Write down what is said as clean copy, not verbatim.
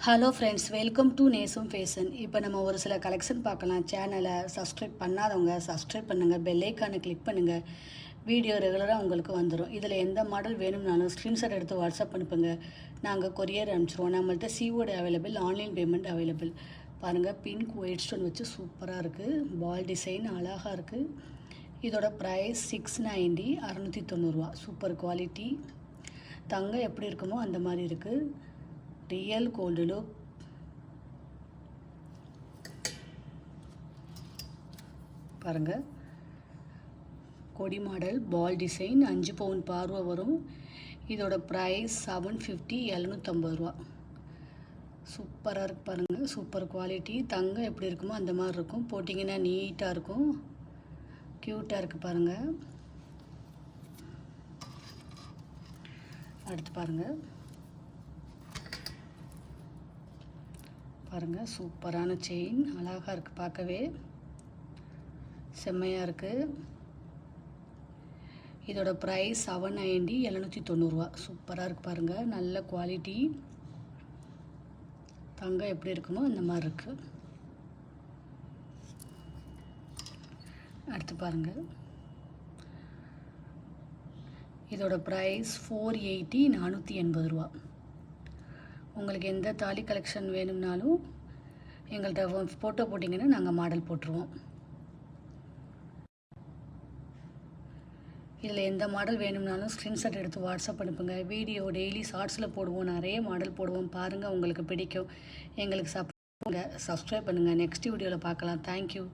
Hello friends, welcome to நேசம் fashion. இப்போ நம்ம ஒரு சில கலெக்ஷன் பார்க்கலாம். சேனலை சப்ஸ்கிரைப் பண்ணாதவங்க சப்ஸ்கிரைப் பண்ணுங்கள், பெல்லைக்கானை கிளிக் பண்ணுங்கள். வீடியோ ரெகுலராக உங்களுக்கு வந்துடும். இதில் எந்த மாடல் வேணும்னாலும் ஸ்க்ரீன்ஷாட் எடுத்து வாட்ஸ்அப் அனுப்புங்க, நாங்கள் கொரியர் அனுப்பிச்சிடுவோம். நம்மள்ட்ட COD available, online payment available. பாருங்கள், பிங்க் ஒயிட் ஸ்டோன் வச்சு சூப்பராக இருக்குது. பால் டிசைன் அழகாக இருக்குது. இதோட ப்ரைஸ் 690, 690 சூப்பர் குவாலிட்டி. தங்கம் எப்படி இருக்குமோ அந்த மாதிரி இருக்குது. Real gold look. பாருங்கள், கொடி மாடல், பால் டிசைன், 5 பவுன் பார்வை வரும். இதோட ப்ரைஸ் 750, 750 சூப்பராக இருக்குது. பாருங்கள், சூப்பர் குவாலிட்டி. தங்கம் எப்படி இருக்குமோ அந்த மாதிரி இருக்கும். போட்டிங்கன்னா நீட்டாக இருக்கும், க்யூட்டாக இருக்குது. பாருங்கள், அடுத்து பாருங்கள். பாருங்கள், சூப்பரான செயின், அழகாக இருக்குது, பார்க்கவே செம்மையாக இருக்குது. இதோட ப்ரைஸ் 790, 790 சூப்பராக இருக்குது. பாருங்கள், நல்ல குவாலிட்டி. தங்கம் எப்படி இருக்குமோ அந்த மாதிரி இருக்குது. அடுத்து பாருங்கள், இதோட ப்ரைஸ் 480, 480 உங்களுக்கு எந்த தாலி கலெக்ஷன் வேணும்னாலும் எங்கள்கிட்ட ஃபோட்டோ போட்டிங்கன்னா நாங்கள் மாடல் போட்டுருவோம். இதில் எந்த மாடல் வேணும்னாலும் ஸ்க்ரீன்ஷாட் எடுத்து வாட்ஸ்அப் அனுப்புங்க. வீடியோ டெய்லி ஷார்ட்ஸில் போடுவோம், நிறைய மாடல் போடுவோம். பாருங்கள், உங்களுக்கு பிடிக்கும். எங்களுக்கு சப்ஸ்கிரைப் பண்ணுங்கள். நெக்ஸ்ட் வீடியோவில் பார்க்கலாம். தேங்க்யூ.